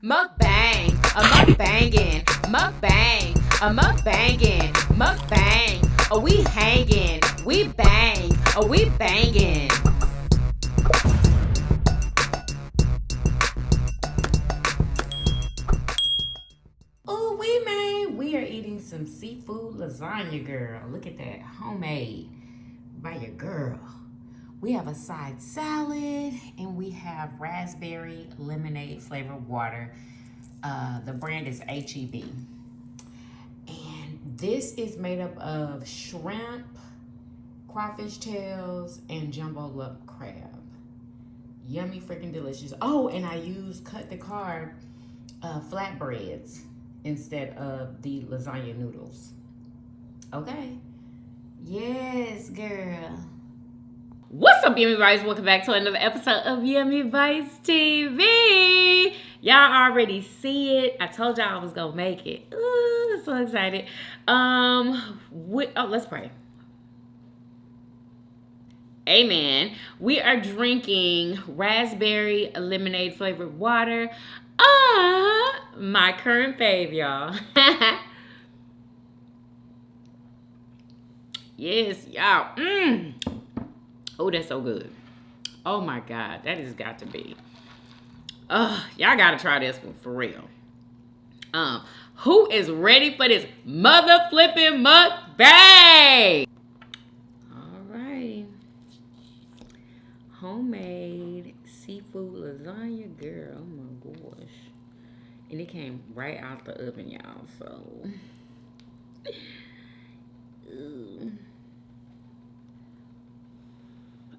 Mukbang, a mukbangin', mukbang, a mukbangin', mukbang. Are we hanging? We bang, are we banging? Oh, we are eating some seafood lasagna, girl. Look at that, homemade by your girl. We have a side salad and we have raspberry lemonade flavored water. The brand is HEB. And this is made up of shrimp, crawfish tails, and jumbo lump crab. Yummy freaking delicious. Oh, and I use cut the carb flatbreads instead of the lasagna noodles. Okay. Yes, girl. What's up, Yummy Bites? Welcome back to another episode of Yummybitestv. Y'all already see it. I told y'all I was gonna make it. Ooh, so excited. Let's pray. Amen. We are drinking raspberry lemonade flavored water. My current fave, y'all. Yes, y'all. Oh, that's so good. Oh my God, that has got to be. Y'all gotta try this one for real. Who is ready for this mother flipping mukbang? All right. Homemade seafood lasagna, girl. Oh my gosh. And it came right out the oven, y'all. So.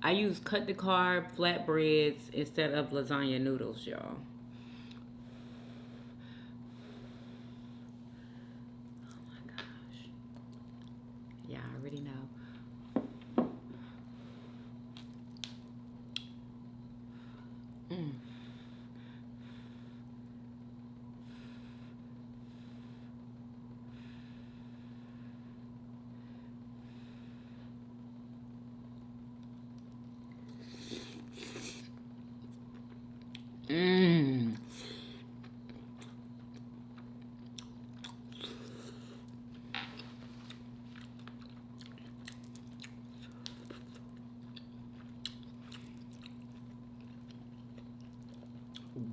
I use cut the carb flatbreads instead of lasagna noodles, y'all. Oh my gosh. Yeah, I already know.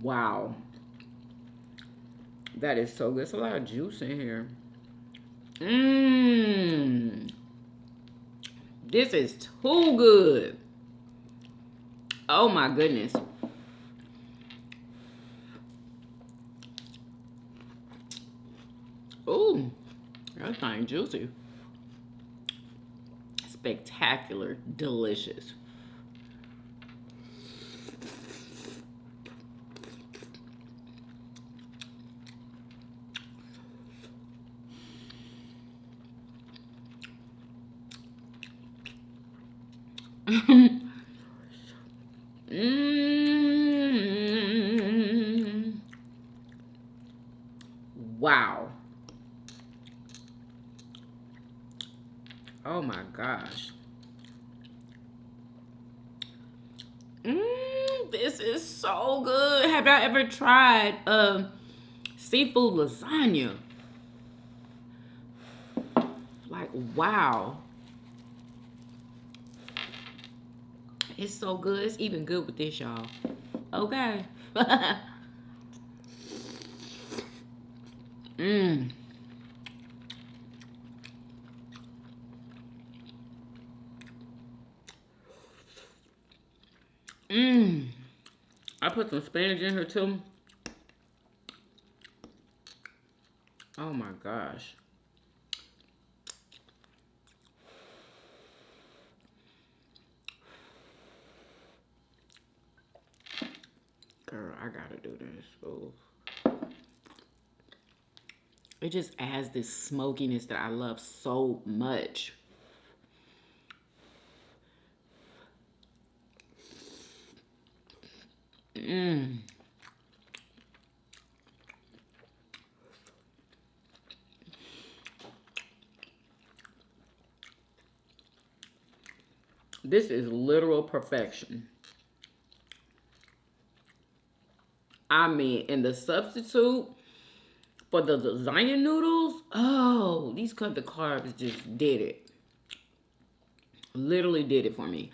Wow. That is so good. There's a lot of juice in here. This is too good. Oh my goodness. Ooh, that thing juicy. Spectacular, delicious. Wow. Oh my gosh. This is so good. Have y'all ever tried seafood lasagna? Like, wow. It's so good. It's even good with this, y'all. Okay. I put some spinach in here too. Oh my gosh. Girl, I gotta do this. Oh. It just adds this smokiness that I love so much. This is literal perfection. I mean, and the substitute for the lasagna noodles, oh, these cut the carbs just did it. Literally did it for me.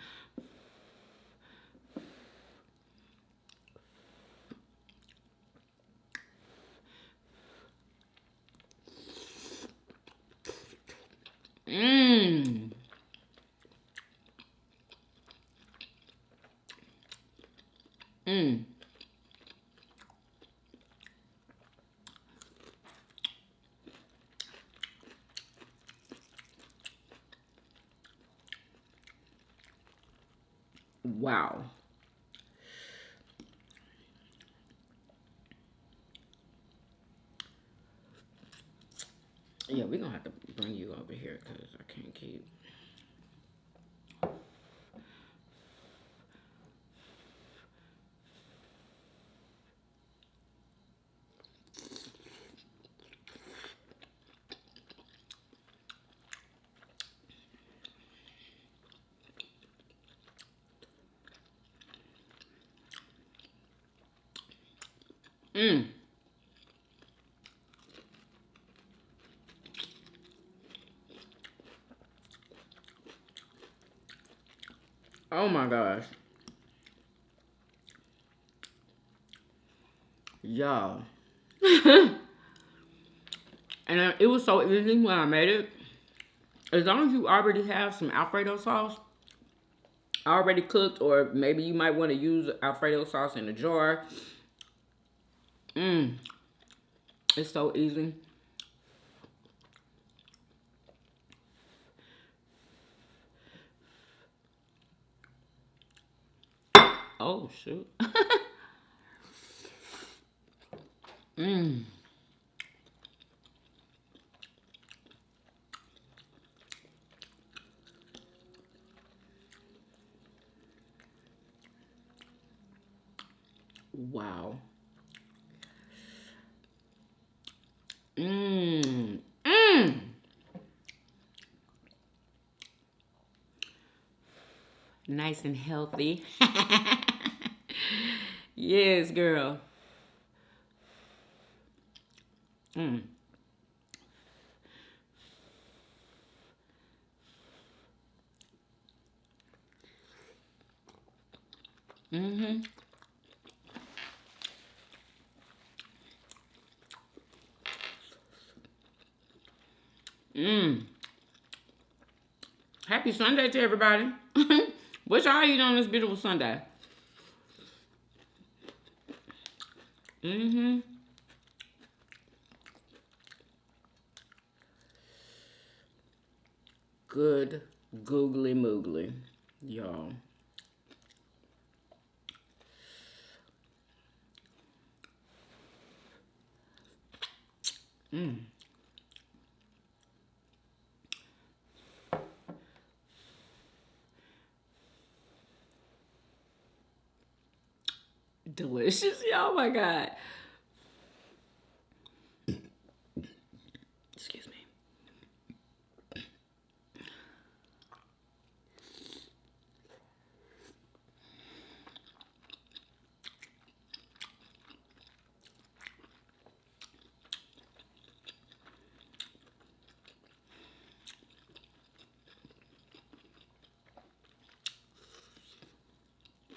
Mmm. Mmm. Wow. Yeah, we're gonna have to bring you over here because I can't keep. Mmm. Oh my gosh. Y'all. And it was so easy when I made it. As long as you already have some Alfredo sauce already cooked, or maybe you might want to use Alfredo sauce in a jar. Mmm. It's so easy. Oh, shoot. Mmm. Wow. Mmm. Mmm. Nice and healthy. Yes, girl. Mmm. Mm-hmm. Mmm. Happy Sunday to everybody. What y'all eating on this beautiful Sunday? Mm-hmm. Good googly moogly, y'all. Mmm. Delicious. Oh my God. Excuse me.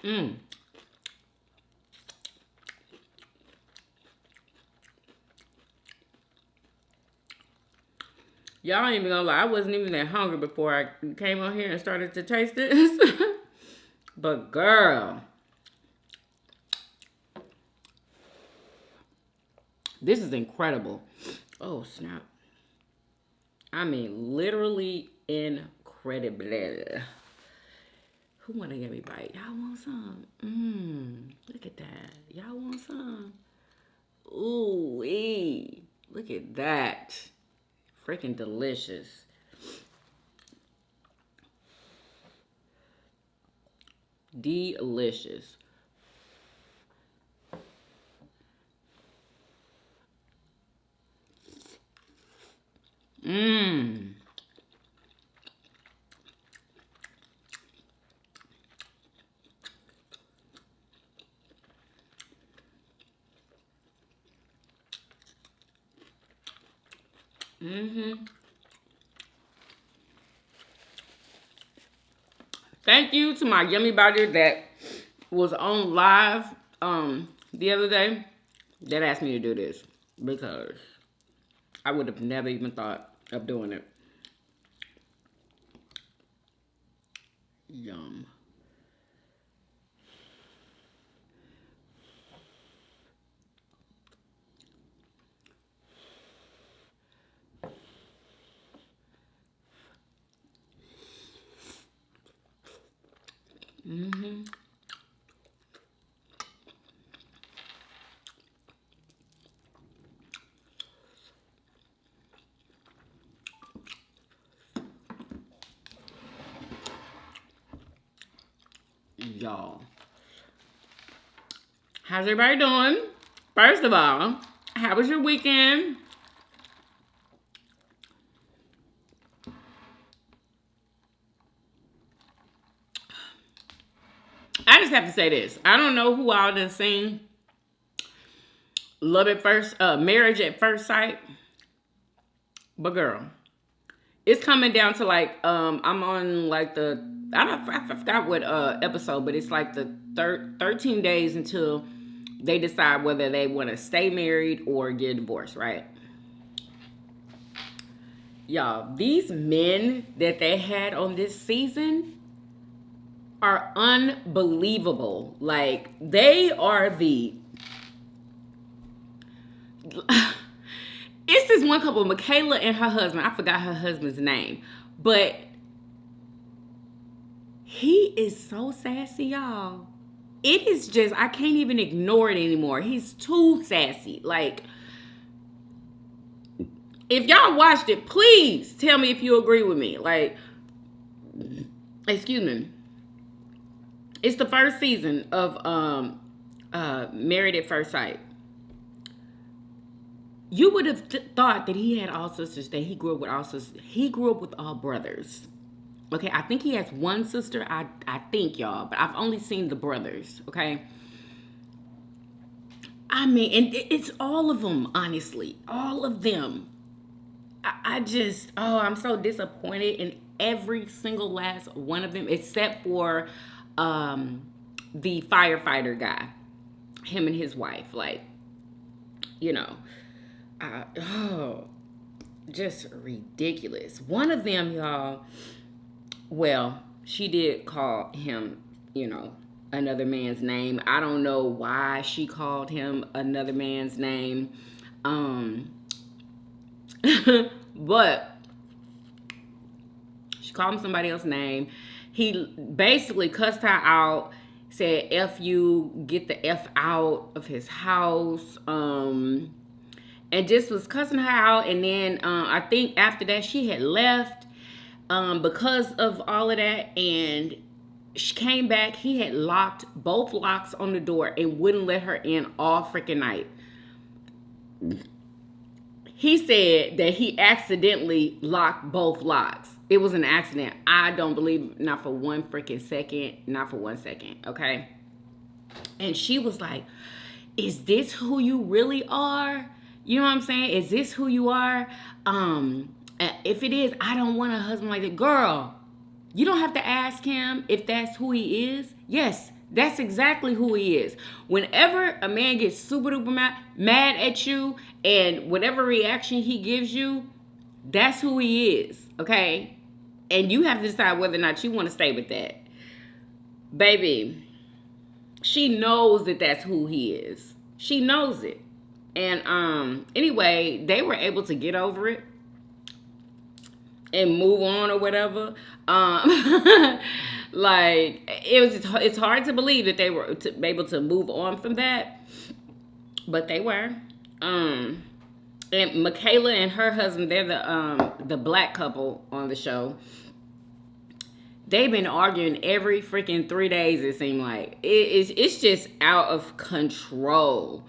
Mmm. Y'all ain't even gonna lie, I wasn't even that hungry before I came on here and started to taste this. But girl, this is incredible. Oh snap. I mean, literally incredible. Who wanna give me a bite? Y'all want some? Mmm. Look at that. Y'all want some? Ooh, look at that. Freaking delicious. Delicious. Mmm. Mm-hmm. Thank you to my Yummybitestv that was on live the other day that asked me to do this because I would have never even thought of doing it. Yum. Mm-hmm. Y'all. How's everybody doing? First of all, how was your weekend? I just have to say this. I don't know who all done seen Marriage at First Sight. But girl, it's coming down to like I'm on like I forgot what episode, but it's like the 13 days until they decide whether they want to stay married or get divorced, right? Y'all, these men that they had on this season are unbelievable. Like, they are the it's this one couple, Michaela and her husband. I forgot her husband's name, but he is so sassy, y'all. It is just, I can't even ignore it anymore. He's too sassy. Like, if y'all watched it, please tell me if you agree with me. Like, excuse me. It's the first season of Married at First Sight. You would have thought that he had all sisters, that he grew up with all sisters. He grew up with all brothers. Okay, I think he has one sister, I think, y'all, but I've only seen the brothers, okay? I mean, and it's all of them, honestly. All of them. I'm so disappointed in every single last one of them, except for the firefighter guy. Him and his wife, like, you know. Just ridiculous. One of them, y'all, well, she did call him, another man's name. I don't know why she called him another man's name. But she called him somebody else's name. He basically cussed her out, said, F you, get the F out of his house. And just was cussing her out. And then I think after that she had left because of all of that. And she came back. He had locked both locks on the door and wouldn't let her in all freaking night. He said that he accidentally locked both locks. It was an accident. I don't believe, not for one freaking second. Not for 1 second, okay? And she was like, is this who you really are? You know what I'm saying? Is this who you are? If it is, I don't want a husband like that. Girl, you don't have to ask him if that's who he is. Yes, that's exactly who he is. Whenever a man gets super duper mad at you and whatever reaction he gives you, that's who he is, okay? And you have to decide whether or not you want to stay with that. Baby, she knows that that's who he is. She knows it. And anyway, they were able to get over it and move on or whatever. Like, it's hard to believe that they were able to move on from that, but they were. And Michaela and her husband, they're the black couple on the show. They've been arguing every freaking 3 days, it seemed like. It's just out of control.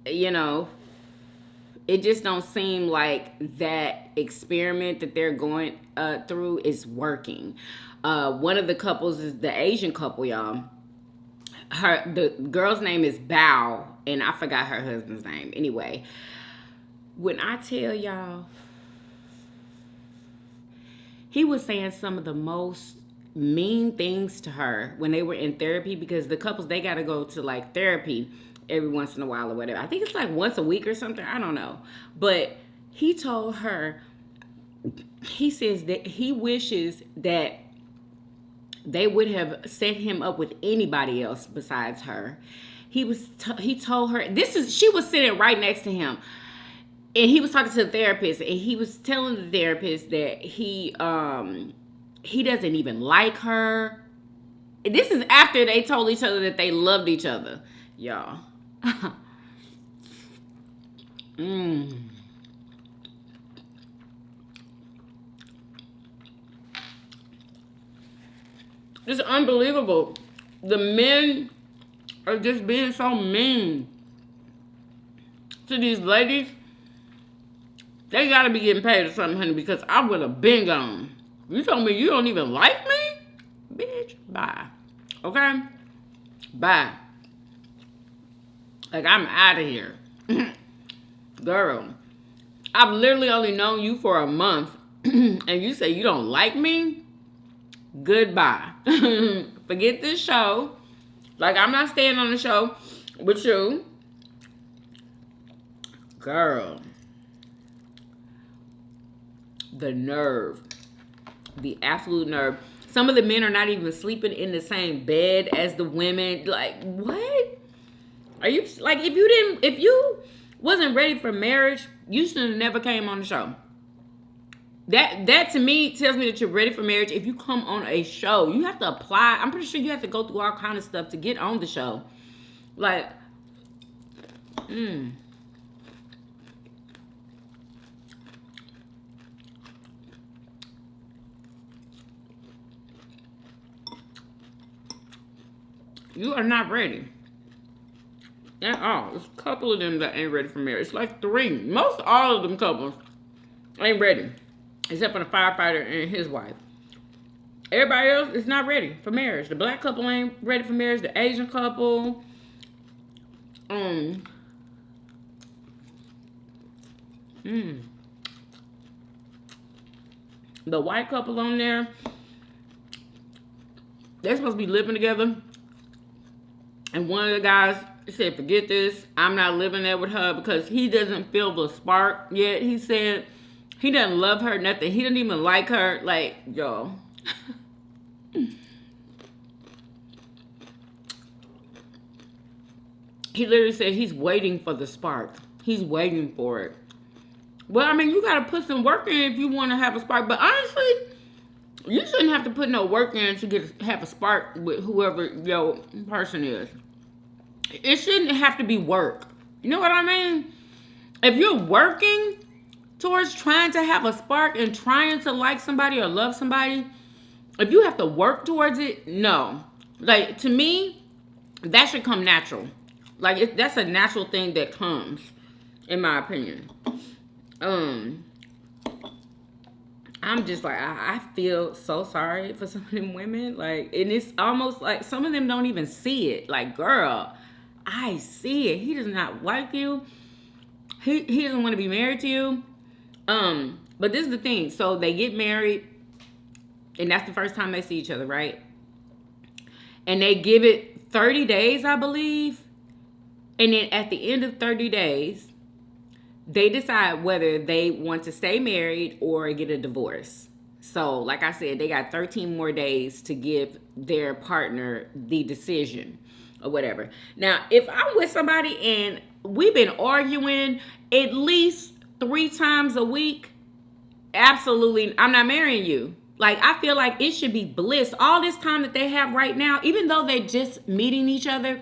It just don't seem like that experiment that they're going through is working. One of the couples is the Asian couple, y'all. The girl's name is Bao, and I forgot her husband's name. Anyway, when I tell y'all, he was saying some of the most mean things to her when they were in therapy, because the couples, they got to go to like therapy every once in a while or whatever. I think it's like once a week or something. I don't know. But he told her, he says that he wishes that they would have set him up with anybody else besides her. He told her, she was sitting right next to him, and he was talking to the therapist, and he was telling the therapist that he doesn't even like her. This is after they told each other that they loved each other, y'all. It's unbelievable. The men are just being so mean to these ladies. They gotta be getting paid or something, honey, because I would have been gone. You told me you don't even like me? Bitch, bye. Okay? Bye. Like, I'm out of here. Girl, I've literally only known you for a month, and you say you don't like me? Goodbye. Forget this show. Like, I'm not staying on the show with you. Girl. The nerve. The absolute nerve. Some of the men are not even sleeping in the same bed as the women. Like, what? Are you, like, if you wasn't ready for marriage, you should have never came on the show. That to me tells me that you're ready for marriage. If you come on a show, you have to apply. I'm pretty sure you have to go through all kind of stuff to get on the show. Like, you are not ready at all. There's a couple of them that ain't ready for marriage. It's like 3. Most all of them couples ain't ready, except for the firefighter and his wife. Everybody else is not ready for marriage. The black couple ain't ready for marriage. The Asian couple, the white couple on there, they're supposed to be living together. And one of the guys said, forget this. I'm not living there with her because he doesn't feel the spark yet. He said he doesn't love her, nothing. He doesn't even like her. Like, yo. He literally said he's waiting for the spark. He's waiting for it. Well, I mean, you got to put some work in if you want to have a spark. But honestly, you shouldn't have to put no work in to have a spark with whoever your person is. It shouldn't have to be work. You know what I mean? If you're working towards trying to have a spark and trying to like somebody or love somebody, if you have to work towards it, no. Like, to me, that should come natural. Like, that's a natural thing that comes, in my opinion. I'm just like, I feel so sorry for some of them women. Like, and it's almost like some of them don't even see it. Like, girl, I see it. He does not like you. He doesn't want to be married to you. But this is the thing. So they get married, and that's the first time they see each other, right? And they give it 30 days, I believe. And then at the end of 30 days, they decide whether they want to stay married or get a divorce. So, like I said, they got 13 more days to give their partner the decision or whatever. Now, if I'm with somebody and we've been arguing at least 3 times a week, absolutely, I'm not marrying you. Like, I feel like it should be bliss. All this time that they have right now, even though they're just meeting each other,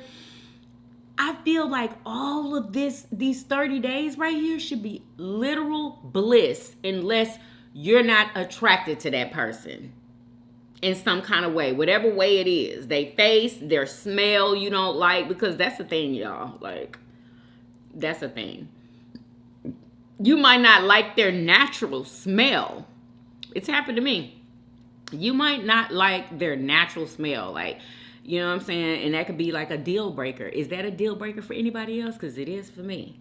I feel like all of these 30 days right here should be literal bliss unless you're not attracted to that person in some kind of way, whatever way it is. They face, their smell you don't like, because that's the thing, y'all. Like, that's the thing. You might not like their natural smell. It's happened to me. You might not like their natural smell. Like, you know what I'm saying? And that could be like a deal breaker. Is that a deal breaker for anybody else? Because it is for me.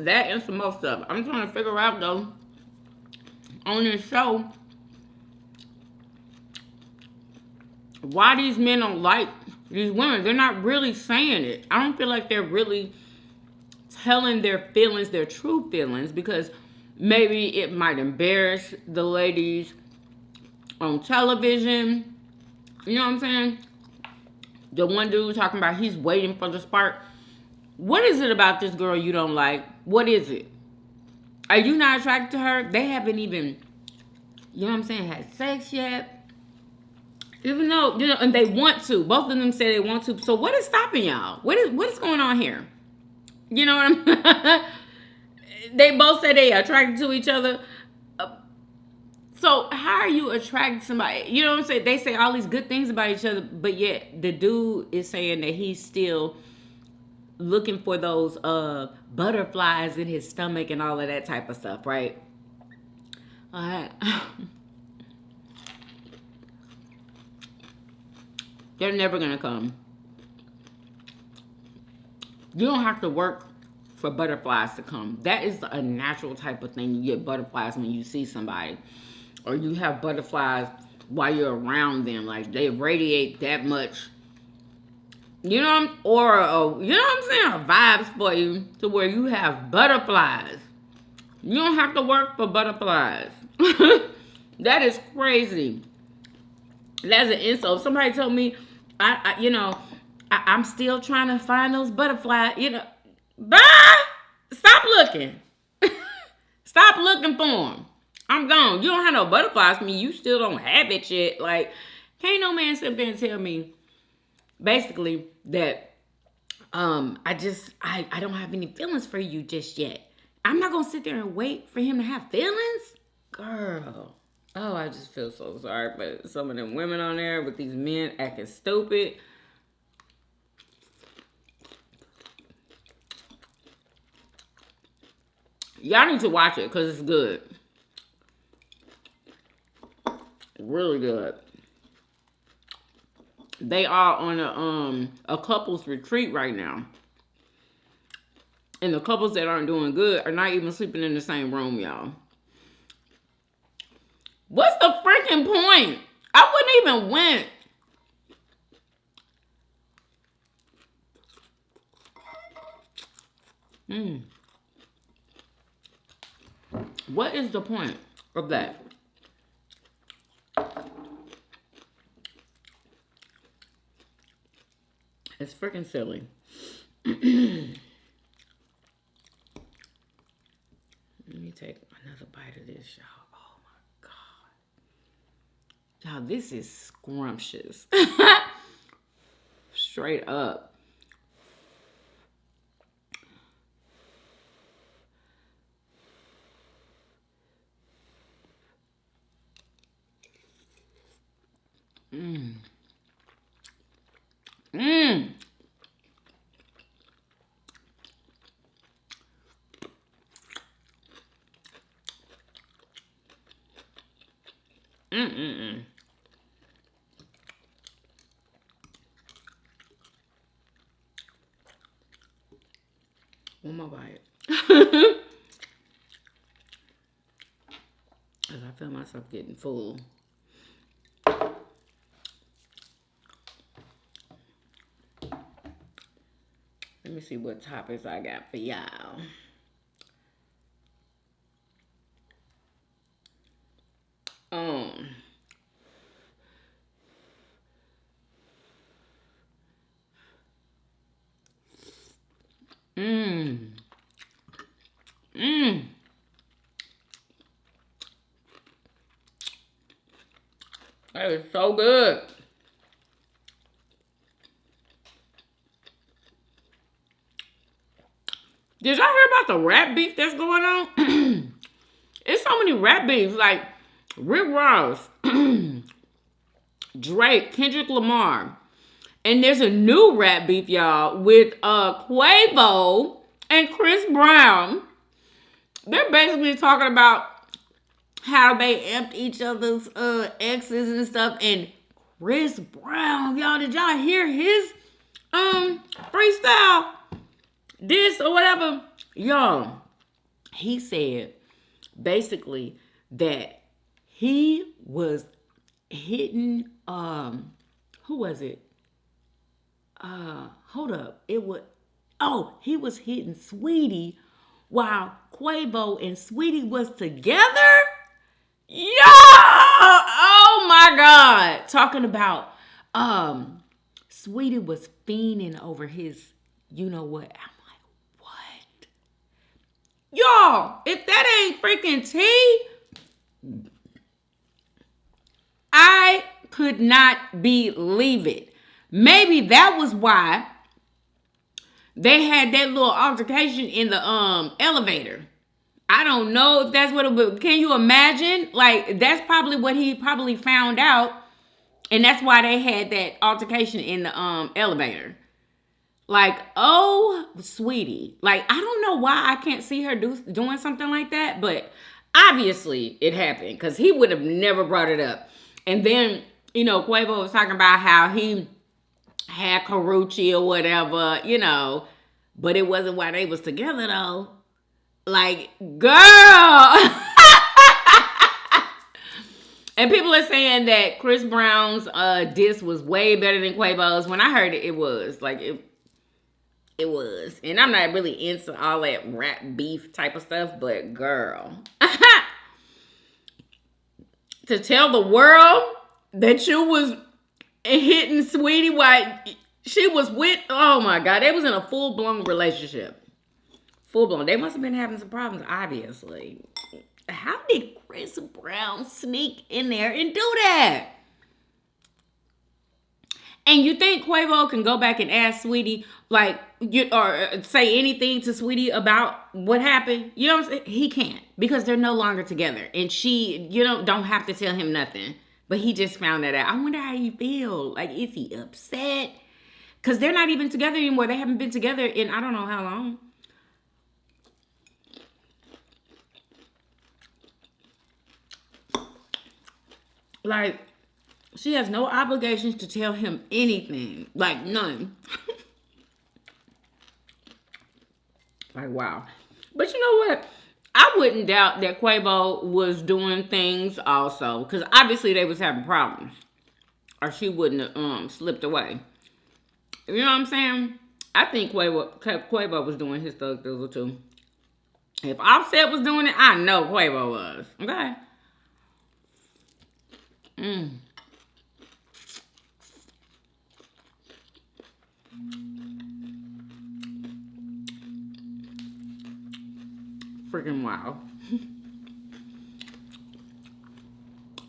That and some more stuff. I'm trying to figure out though on this show why these men don't like these women. They're not really saying it. I don't feel like they're really telling their feelings, their true feelings, because maybe it might embarrass the ladies on television. You know what I'm saying? The one dude talking about he's waiting for the spark. What is it about this girl you don't like? What is it? Are you not attracted to her? They haven't even, you know what I'm saying, had sex yet. Even though, you know, and they want to. Both of them say they want to. So what is stopping y'all? What is going on here? You know what I'm They both say they are attracted to each other. So how are you attracted to somebody? You know what I'm saying? They say all these good things about each other, but yet the dude is saying that he's still looking for those butterflies in his stomach and all of that type of stuff, right? All right. They're never gonna come. You don't have to work for butterflies to come. That is a natural type of thing. You get butterflies when you see somebody, or you have butterflies while you're around them. Like they radiate that much. You know, you know what I'm saying? Vibes for you to where you have butterflies. You don't have to work for butterflies. That is crazy. That's an insult. Somebody told me, I'm still trying to find those butterflies. You know, bye. Stop looking. Stop looking for them. I'm gone. You don't have no butterflies for me. You still don't have it yet. Like, can't no man sit there and tell me, basically, that I don't have any feelings for you just yet. I'm not gonna sit there and wait for him to have feelings, girl. Oh, I just feel so sorry for some of them women on there with these men acting stupid. Y'all need to watch it because it's good. Really good. They are on a couples retreat right now. And the couples that aren't doing good are not even sleeping in the same room, y'all. What's the freaking point? I wouldn't even went. What is the point of that? It's freaking silly. Let me take another bite of this, y'all. Oh my God. Y'all, this is scrumptious. Straight up. One more bite. Because I feel myself getting full. Let me see what topics I got for y'all. That is so good. Did y'all hear about the rap beef that's going on? It's so many rap beefs, like Rick Ross, Drake, Kendrick Lamar. And there's a new rap beef, y'all, with Quavo and Chris Brown. They're basically talking about how they amped each other's exes and stuff. And Chris Brown, y'all, did y'all hear his freestyle? This or whatever? Y'all, he said basically that he was hitting who was it? Hold up. He was hitting Sweetie while Quavo and Sweetie was together. Yo! Oh my God. Talking about Sweetie was fiending over his you know what? I'm like, what? Y'all, if that ain't freaking tea, I could not believe it. Maybe that was why they had that little altercation in the elevator. I don't know if that's what it was. Can you imagine? Like, that's probably what he probably found out. And that's why they had that altercation in the elevator. Like, oh, Sweetie. Like, I don't know why I can't see her doing something like that. But obviously it happened. Because he would have never brought it up. And then, you know, Quavo was talking about how he had Karuchi or whatever, you know. But it wasn't while they was together, though. Like, girl. And people are saying that Chris Brown's diss was way better than Quavo's. When I heard it, it was. Like, it was. And I'm not really into all that rap beef type of stuff. But, girl. To tell the world that you was hitting Sweetie while she was with... Oh, my God. They was in a full-blown relationship. Full-blown. They must have been having some problems, obviously. How did Chris Brown sneak in there and do that? And you think Quavo can go back and ask Sweetie, like, or say anything to Sweetie about what happened? You know what I'm saying? He can't, because they're no longer together. And she, don't have to tell him nothing. But he just found that out. I wonder how he feel. Like, is he upset? Because they're not even together anymore. They haven't been together in I don't know how long. Like, she has no obligations to tell him anything. Like, none. Like, wow. But you know what? I wouldn't doubt that Quavo was doing things also. Because obviously they was having problems. Or she wouldn't have slipped away. You know what I'm saying? I think Quavo was doing his thug thizzle too. If Offset was doing it, I know Quavo was. Okay? Freaking wow.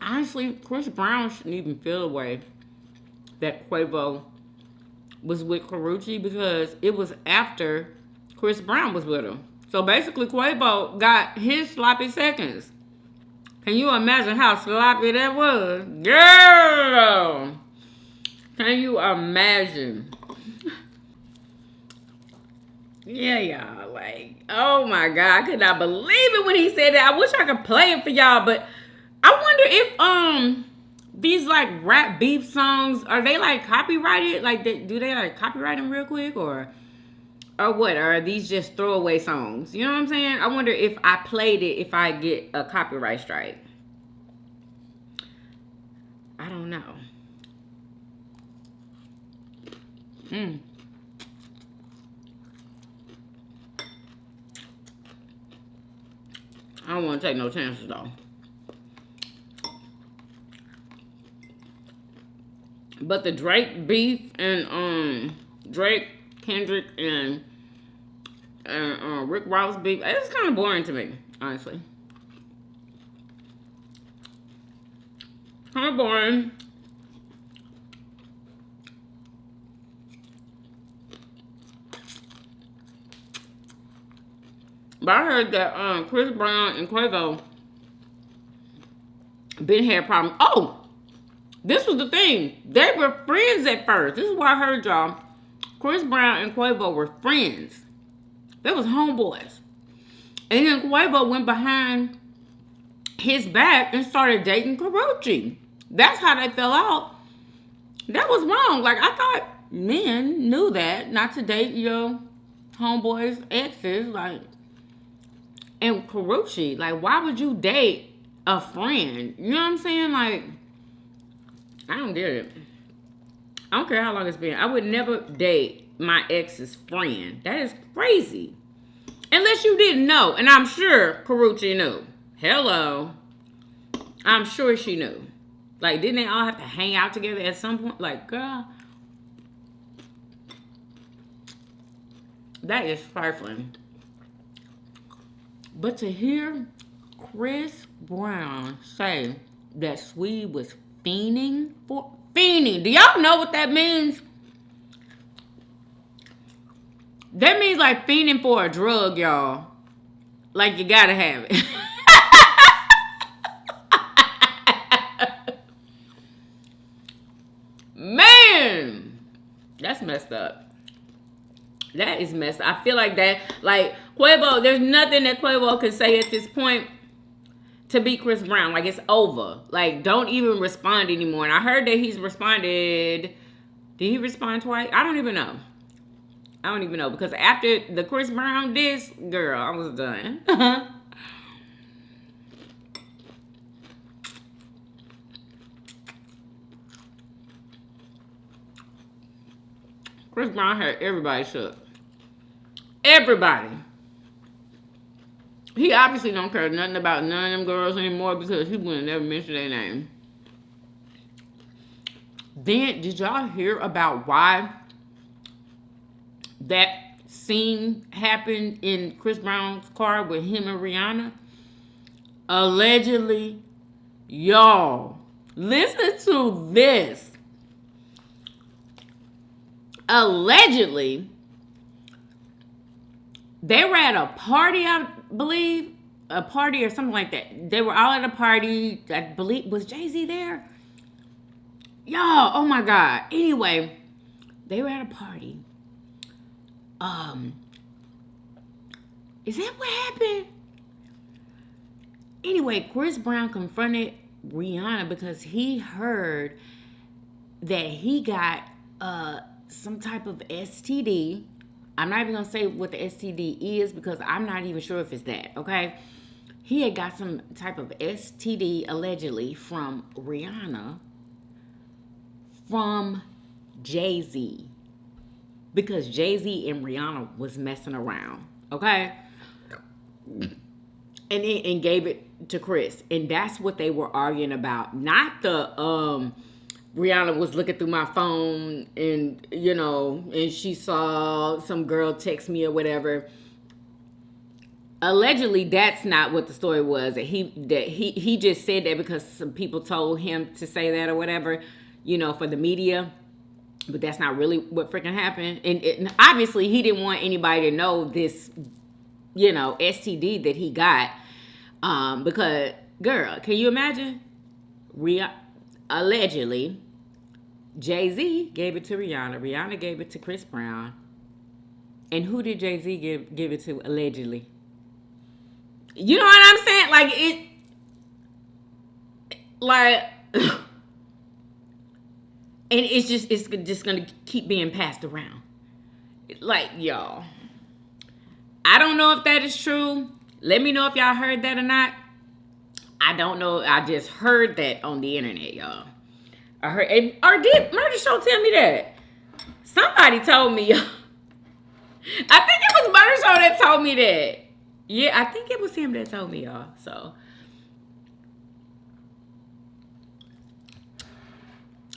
Honestly, Chris Brown shouldn't even feel the way that Quavo was with Karuchi, because it was after Chris Brown was with him. So basically, Quavo got his sloppy seconds. Can you imagine how sloppy that was? Girl! Can you imagine? Yeah, y'all. Like, oh my God. I could not believe it when he said that. I wish I could play it for y'all, but I wonder if these like rap beef songs, are they like copyrighted? Like, do they like copyright them real quick, or what? Or are these just throwaway songs? You know what I'm saying? I wonder if I played it, if I get a copyright strike. I don't know. I don't want to take no chances though. But the Drake beef and Drake, Kendrick, and Rick Ross beef, it's kind of boring to me, honestly. Kind of boring. But I heard that Chris Brown and Quavo been had problems. Oh! This was the thing. They were friends at first. This is what I heard, y'all. Chris Brown and Quavo were friends. They was homeboys. And then Quavo went behind his back and started dating Karuchi. That's how they fell out. That was wrong. Like, I thought men knew that, not to date your homeboys' exes. Like, And Karrueche, like, why would you date a friend? You know what I'm saying? Like, I don't get it. I don't care how long it's been. I would never date my ex's friend. That is crazy. Unless you didn't know. And I'm sure Karrueche knew. Hello. I'm sure she knew. Like, didn't they all have to hang out together at some point? Like, girl. That is trifling. But to hear Chris Brown say that Sweetie was fiending for... Fiending. Do y'all know what that means? That means like fiending for a drug, y'all. Like you gotta have it. Man, that's messed up. That is messed up. I feel like that, like Quavo, there's nothing that Quavo can say at this point to beat Chris Brown. Like, it's over. Like, don't even respond anymore. And I heard that he's responded. Did he respond twice? I don't even know. I don't even know. Because after the Chris Brown diss, girl, I was done. Chris Brown had everybody shook. Everybody. He obviously don't care nothing about none of them girls anymore because he wouldn't never mention their name. Then, did y'all hear about why that scene happened in Chris Brown's car with him and Rihanna? Allegedly, y'all, listen to this. Allegedly, they were at a party, I believe, a party or something like that. They were all at a party. I believe, was Jay-Z there? Y'all, oh my God. Anyway, they were at a party. Is that what happened? Anyway, Chris Brown confronted Rihanna because he heard that he got some type of STD. I'm not even going to say what the STD is because I'm not even sure if it's that, okay? He had got some type of STD, allegedly, from Rihanna, from Jay-Z. Because Jay-Z and Rihanna was messing around, okay? And gave it to Chris. And that's what they were arguing about. Not the... Rihanna was looking through my phone and, you know, and she saw some girl text me or whatever. Allegedly, that's not what the story was. That he just said that because some people told him to say that or whatever, you know, for the media. But that's not really what freaking happened. And obviously, he didn't want anybody to know this, you know, STD that he got. Because, girl, can you imagine? Allegedly, Jay-Z gave it to Rihanna. Rihanna gave it to Chris Brown. And who did Jay-Z give it to, allegedly? You know what I'm saying? Like, it... Like... And it's just going to keep being passed around. Like, y'all. I don't know if that is true. Let me know if y'all heard that or not. I don't know. I just heard that on the internet, y'all. I heard, or did Murder Show tell me that? Somebody told me, y'all. I think it was Murder Show that told me that. Yeah, I think it was him that told me, y'all. So,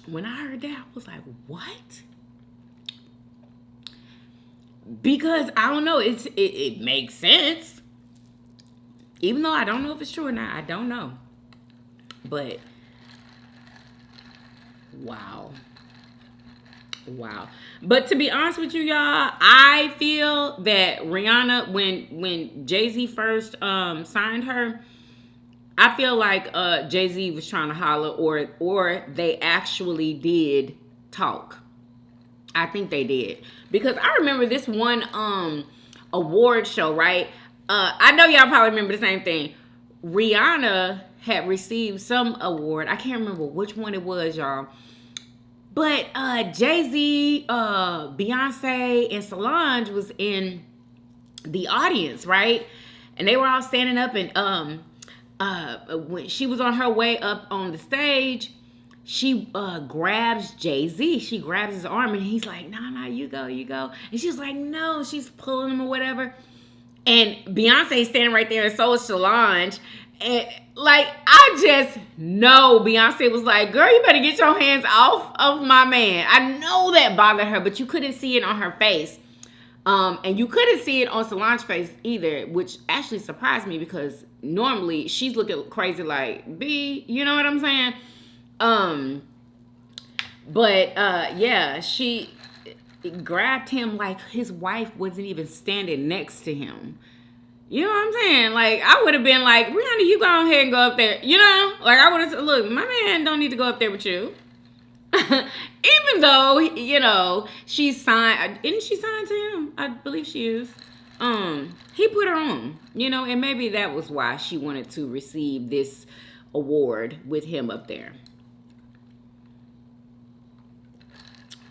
when I heard that, I was like, what? Because, I don't know, it makes sense. Even though I don't know if it's true or not, I don't know. But, wow. Wow. But to be honest with you, y'all, I feel that Rihanna, when Jay-Z first signed her, I feel like Jay-Z was trying to holler or they actually did talk. I think they did. Because I remember this one award show, right? I know y'all probably remember the same thing. Rihanna had received some award. I can't remember which one it was, y'all. But Jay-Z, Beyonce, and Solange was in the audience, right? And they were all standing up, and when she was on her way up on the stage, she grabs Jay-Z. She grabs his arm, and he's like, no, you go. And she's like, no, she's pulling him or whatever. And Beyonce's standing right there, and so is Solange. And like, I just know Beyonce was like, girl, you better get your hands off of my man. I know that bothered her, but you couldn't see it on her face. And you couldn't see it on Solange's face either, which actually surprised me because normally she's looking crazy like, B, you know what I'm saying? Yeah, she grabbed him like his wife wasn't even standing next to him. You know what I'm saying? Like, I would have been like, Rihanna, you go ahead and go up there. You know? Like, I would have said, look, my man don't need to go up there with you. Even though, you know, she signed, didn't she sign to him? I believe she is. He put her on, you know, and maybe that was why she wanted to receive this award with him up there.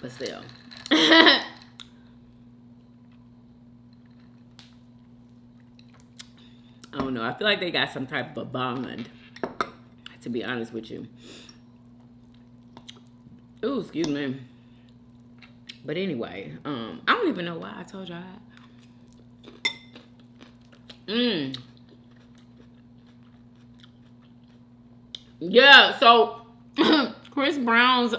But still. I don't know. I feel like they got some type of a bond, to be honest with you. Oh, excuse me. But anyway, I don't even know why I told y'all that. Yeah, so Chris Brown's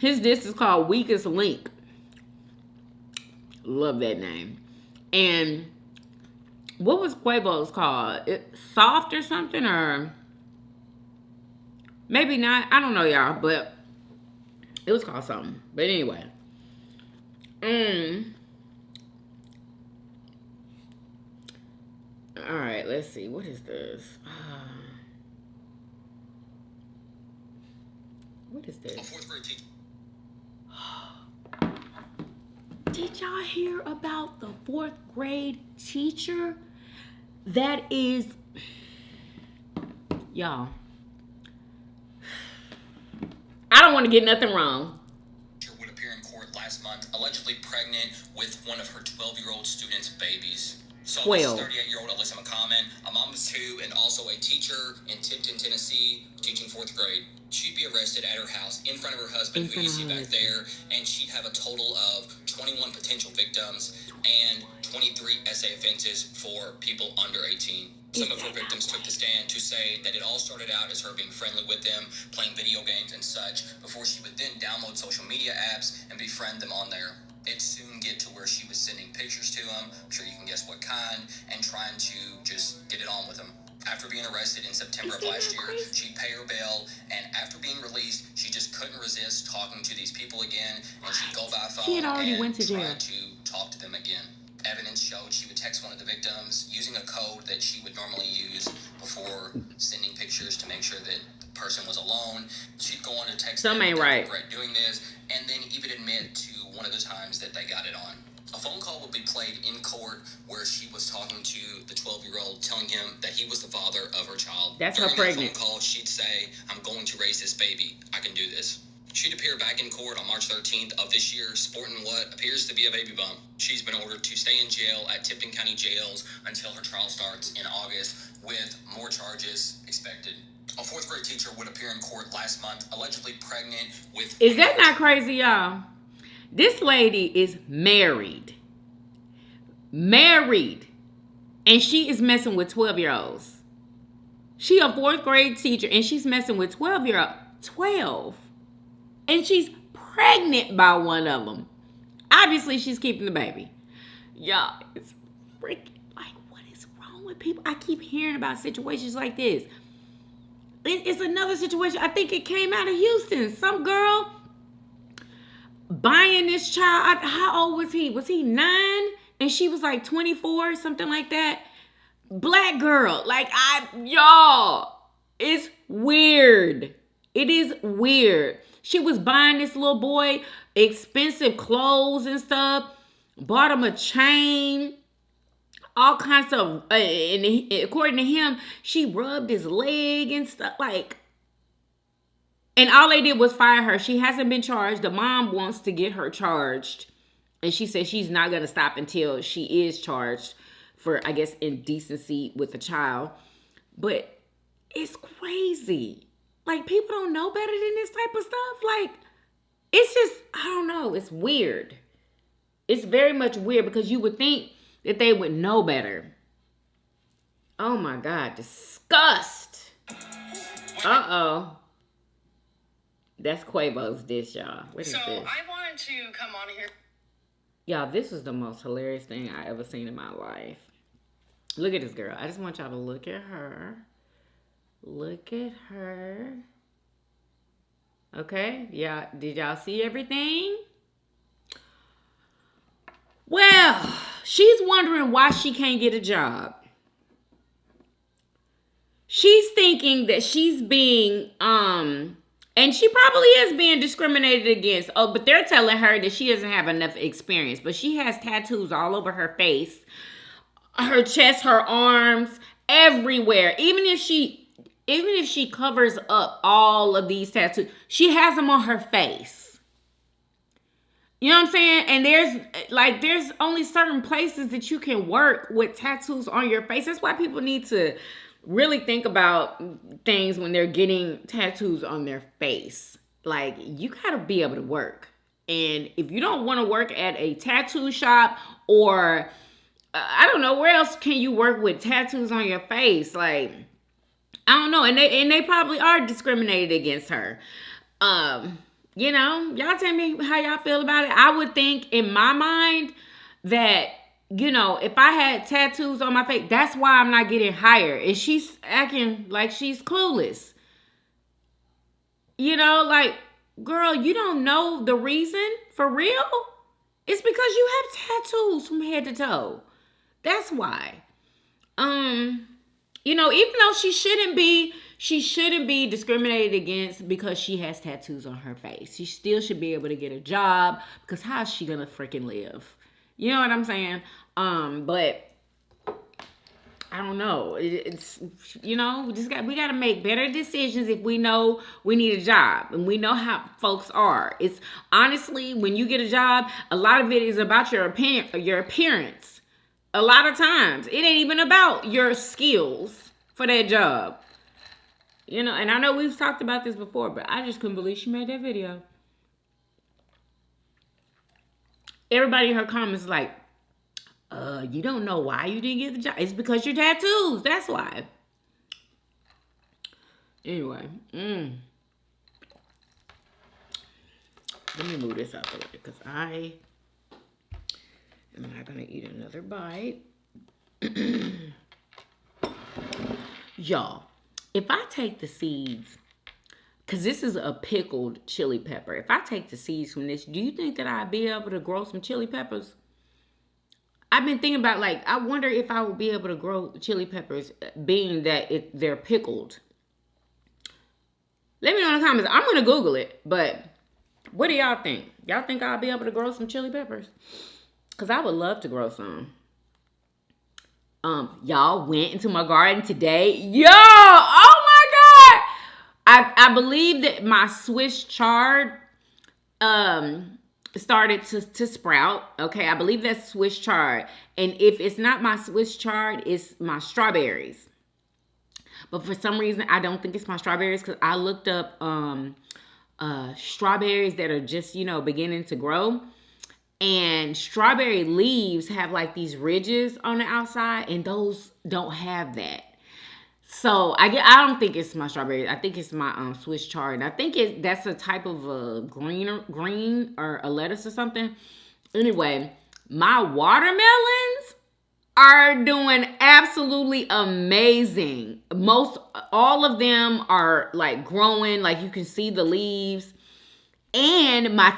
his disc is called Weakest Link. Love that name. And what was Quavo's called? Soft or something, or maybe not. I don't know, y'all, but it was called something. But anyway. All right, let's see. What is this? What is this? Did y'all hear about the 4th grade teacher? That is, y'all, I don't want to get nothing wrong. Would appear in court last month, allegedly pregnant with one of her 12-year-old students' babies. So 12. 38-year-old Alyssa McCommon, a mom of 2, and also a teacher in Tipton, Tennessee, teaching 4th grade. She'd be arrested at her house in front of her husband, who you see back there, and she'd have a total of 21 potential victims and 23 essay offenses for people under 18. Some of her victims took the stand to say that it all started out as her being friendly with them, playing video games and such, before she would then download social media apps and befriend them on there. It'd soon get to where she was sending pictures to them, I'm sure you can guess what kind, and trying to just get it on with them. After being arrested in September of last year, she'd pay her bail, and after being released, she just couldn't resist talking to these people again, and she'd go by phone and try to talk to them again. Evidence showed she would text one of the victims using a code that she would normally use before sending pictures to make sure that the person was alone. She'd go on to text them that they regret doing this, and then even admit to one of the times that they got it on. A phone call would be played in court where she was talking to the 12-year-old, telling him that he was the father of her child. That's her pregnant. During that phone call, she'd say, "I'm going to raise this baby. I can do this." She'd appear back in court on March 13th of this year, sporting what appears to be a baby bump. She's been ordered to stay in jail at Tipton County Jails until her trial starts in August, with more charges expected. A 4th grade teacher would appear in court last month, allegedly pregnant with... Is that not crazy, y'all? This lady is married. Married. And she is messing with 12-year-olds. She a 4th grade teacher, and she's messing with 12-year-olds. 12. And she's pregnant by one of them. Obviously, she's keeping the baby. Y'all, it's freaking, like, what is wrong with people? I keep hearing about situations like this. It's another situation. I think it came out of Houston. Some girl buying this child. How old was he? Was he 9? And she was like 24, something like that. Black girl. Like, y'all, it's weird. It is weird. She was buying this little boy expensive clothes and stuff. Bought him a chain. All kinds of, and according to him, she rubbed his leg and stuff. Like, and all they did was fire her. She hasn't been charged. The mom wants to get her charged. And she said she's not going to stop until she is charged. for, I guess, indecency with a child. But it's crazy. Like, people don't know better than this type of stuff. Like, it's just, I don't know. It's weird. It's very much weird because you would think that they would know better. Oh my God, disgust. Uh-oh. That's Quavo's dish, y'all. What is this? I wanted to come on here. Y'all, this was the most hilarious thing I ever seen in my life. Look at this girl. I just want y'all to look at her. Look at her. Okay? Yeah, did y'all see everything? Well, she's wondering why she can't get a job. She's thinking that she's being, and she probably is being discriminated against. Oh, but they're telling her that she doesn't have enough experience. But she has tattoos all over her face, her chest, her arms, everywhere. Even if she covers up all of these tattoos, she has them on her face. You know what I'm saying? And there's only certain places that you can work with tattoos on your face. That's why people need to really think about things when they're getting tattoos on their face. Like, you gotta be able to work. And if you don't want to work at a tattoo shop, or I don't know, where else can you work with tattoos on your face? Like, I don't know. And they probably are discriminated against her. You know, y'all tell me how y'all feel about it. I would think in my mind that, you know, if I had tattoos on my face, that's why I'm not getting hired. And she's acting like she's clueless. You know, like, girl, you don't know the reason for real? It's because you have tattoos from head to toe. That's why. You know, even though she shouldn't be discriminated against because she has tattoos on her face. She still should be able to get a job, because how is she gonna freaking live? You know what I'm saying? But I don't know. It's, you know, we got to make better decisions if we know we need a job and we know how folks are. It's honestly, when you get a job, a lot of it is about your appearance. A lot of times, it ain't even about your skills for that job. You know, and I know we've talked about this before, but I just couldn't believe she made that video. Everybody in her comments is like, you don't know why you didn't get the job. It's because your tattoos. That's why. Anyway. Let me move this out the way, because I am not going to eat another bite. Y'all, if I take the seeds, because this is a pickled chili pepper. If I take the seeds from this, do you think that I'd be able to grow some chili peppers? I've been thinking about, like, I wonder if I would be able to grow chili peppers, being that they're pickled. Let me know in the comments. I'm going to Google it, but what do y'all think? Y'all think I'll be able to grow some chili peppers? Because I would love to grow some. Y'all went into my garden today. Yo! Oh my God! I believe that my Swiss chard started to sprout. Okay, I believe that's Swiss chard. And if it's not my Swiss chard, it's my strawberries. But for some reason, I don't think it's my strawberries, because I looked up strawberries that are just, you know, beginning to grow. And strawberry leaves have like these ridges on the outside, and those don't have that. So I don't think it's my strawberry. I think it's my Swiss chard. And I think that's a type of a green or a lettuce or something. Anyway, my watermelons are doing absolutely amazing. All of them are like growing, like you can see the leaves. And my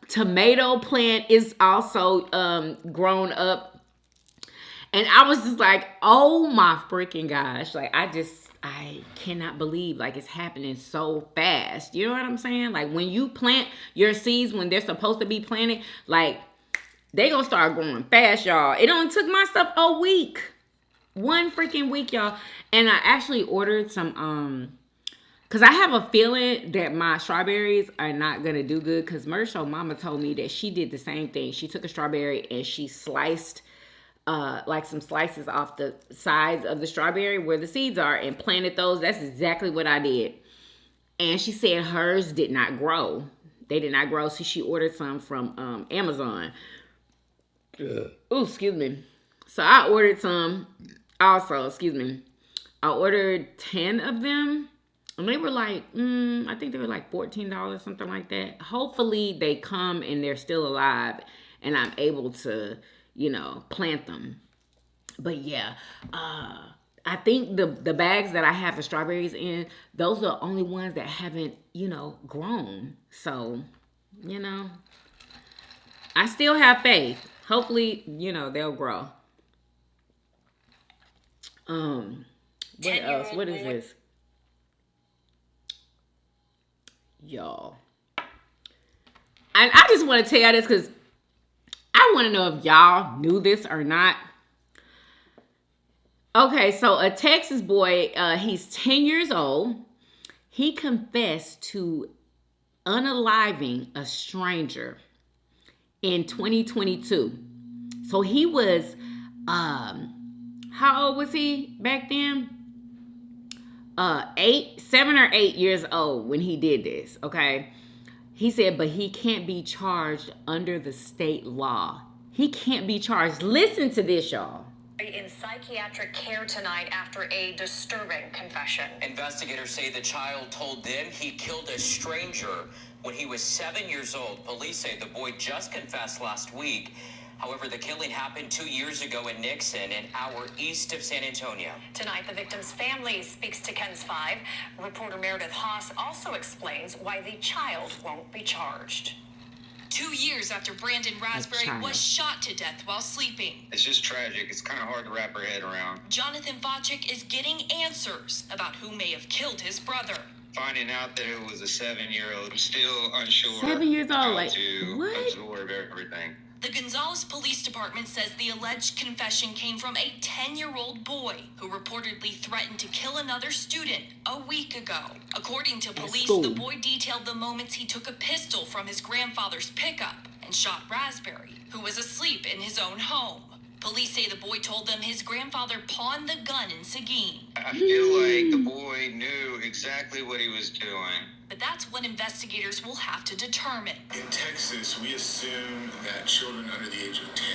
tomato plant is also grown up. And I was just like, oh my freaking gosh. Like, I cannot believe, like, it's happening so fast. You know what I'm saying? Like, when you plant your seeds when they're supposed to be planted, like, they gonna start growing fast, y'all. It only took my stuff a week. 1 freaking week, y'all. And I actually ordered some, because I have a feeling that my strawberries are not going to do good, because Mersho Mama told me that she did the same thing. She took a strawberry and she sliced like some slices off the sides of the strawberry where the seeds are and planted those. That's exactly what I did. And she said hers did not grow. They did not grow, so she ordered some from Amazon. Oh, excuse me. So I ordered some also, excuse me. I ordered 10 of them. And they were like, I think they were like $14, something like that. Hopefully they come and they're still alive and I'm able to, plant them. But yeah, I think the bags that I have the strawberries in, those are the only ones that haven't, grown. So, I still have faith. Hopefully, they'll grow. What else? What is this? Y'all. I just want to tell y'all this because I want to know if y'all knew this or not. Okay, so a Texas boy, he's 10 years old. He confessed to unaliving a stranger in 2022. So he was, how old was he back then? 7 or 8 years old when he did this, okay? He said, but he can't be charged under the state law. He can't be charged. Listen to this, y'all. In psychiatric care tonight after a disturbing confession. Investigators say the child told them he killed a stranger when he was 7 years old. Police say the boy just confessed last week. However, the killing happened 2 years ago in Nixon, an hour east of San Antonio. Tonight, the victim's family speaks to KENS 5. Reporter Meredith Haas also explains why the child won't be charged. 2 years after Brandon Raspberry was shot to death while sleeping. It's just tragic. It's kind of hard to wrap our head around. Jonathan Vachik is getting answers about who may have killed his brother. Finding out that it was a 7-year-old, I'm still unsure 7 years old, how like, to what? absorb everything. The Gonzales Police Department says the alleged confession came from a 10-year-old boy who reportedly threatened to kill another student a week ago. According to police, the boy detailed the moments he took a pistol from his grandfather's pickup and shot Raspberry, who was asleep in his own home. Police say the boy told them his grandfather pawned the gun in Seguin. I feel like the boy knew exactly what he was doing. But that's what investigators will have to determine. In Texas, we assume that children under the age of 10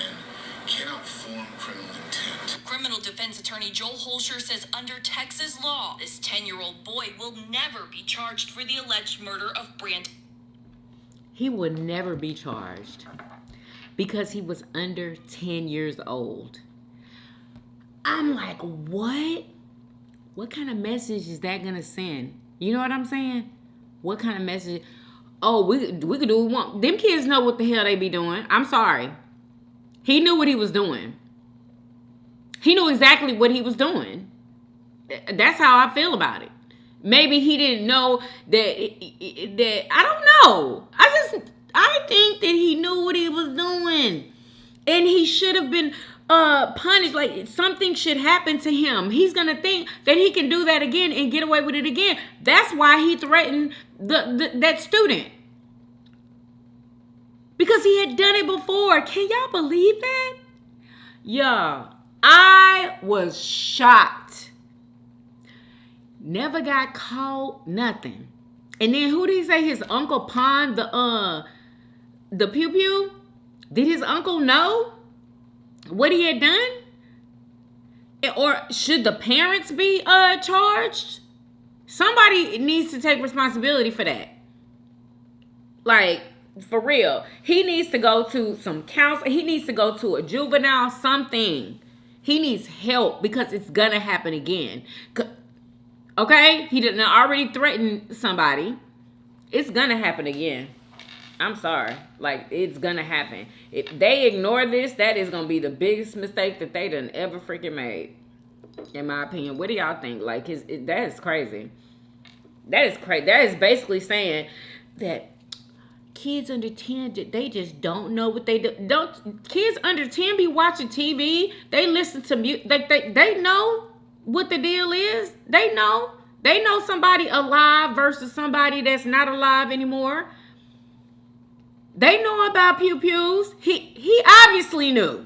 cannot form criminal intent. Criminal defense attorney Joel Holscher says under Texas law, this 10-year-old boy will never be charged for the alleged murder of Brandon. He would never be charged because he was under 10 years old. I'm like, what? What kind of message is that going to send? You know what I'm saying? What kind of message? Oh, we could do what we want. Them kids know what the hell they be doing. I'm sorry. He knew what he was doing. He knew exactly what he was doing. That's how I feel about it. Maybe he didn't know that I don't know. I think that he knew what he was doing. And he should have been punished. Like, something should happen to him. He's going to think that he can do that again and get away with it again. That's why he threatened that student. Because he had done it before. Can y'all believe that? Yeah, I was shocked. Never got caught, nothing. And then who did he say his uncle pawned the pew-pew? Did his uncle know what he had done? Or should the parents be charged? Somebody needs to take responsibility for that. Like, for real. He needs to go to some counseling. He needs to go to a juvenile, something. He needs help because it's going to happen again. Okay? He didn't already threaten somebody. It's going to happen again. I'm sorry. Like, it's going to happen. If they ignore this, that is going to be the biggest mistake that they done ever freaking made. In my opinion. What do y'all think? Like, that is crazy. That is crazy. That is basically saying that kids under 10, they just don't know what they do. Kids under 10 be watching TV. They listen to music. They know what the deal is. They know. They know somebody alive versus somebody that's not alive anymore. They know about pew-pews. He obviously knew.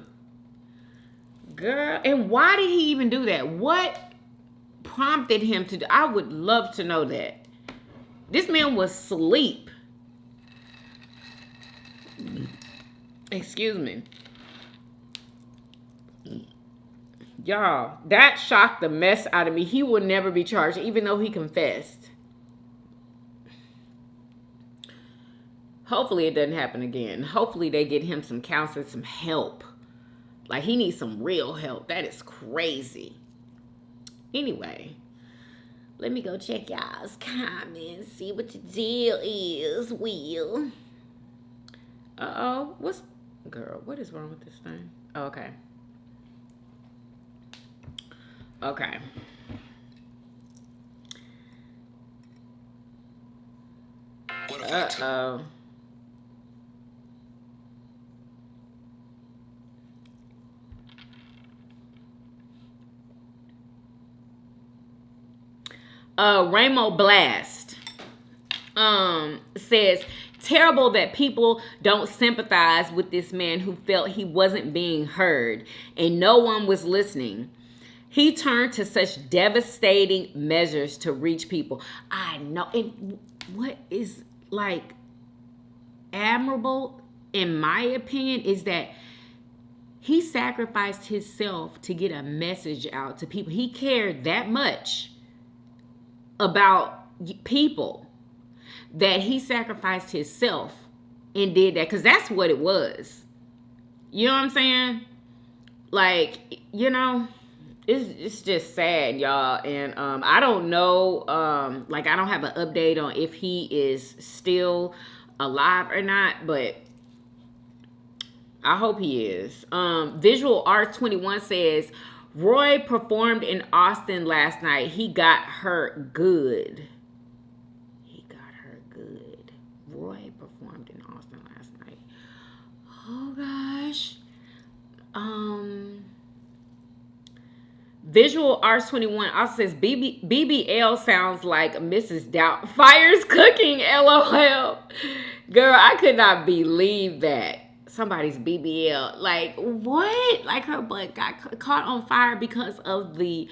Girl, and why did he even do that? What prompted him to do? I would love to know that. This man was asleep. Excuse me. Y'all, that shocked the mess out of me. He will never be charged, even though he confessed. Hopefully it doesn't happen again. Hopefully they get him some counseling, some help. Like, he needs some real help. That is crazy. Anyway, let me go check y'all's comments, see what the deal is, Will. Uh-oh. Girl, what is wrong with this thing? Oh, okay. Okay. Uh-oh. Rainbow Blast says, terrible that people don't sympathize with this man who felt he wasn't being heard and no one was listening. He turned to such devastating measures to reach people. I know. And what is like admirable, in my opinion, is that he sacrificed himself to get a message out to people. He cared that much about people that he sacrificed himself and did that, because that's what it was. You know what I'm saying? Like, you know, it's just sad, y'all. And I don't know, like, I don't have an update on if he is still alive or not, but I hope he is. Visual Art 21 says, Roy performed in Austin last night. He got her good. He got her good. Roy performed in Austin last night. Oh, gosh. Visual Arts 21 also says, BBL sounds like Mrs. Doubtfire's cooking, LOL. Girl, I could not believe that. Somebody's BBL. Like, what? Like, her butt got caught on fire because of the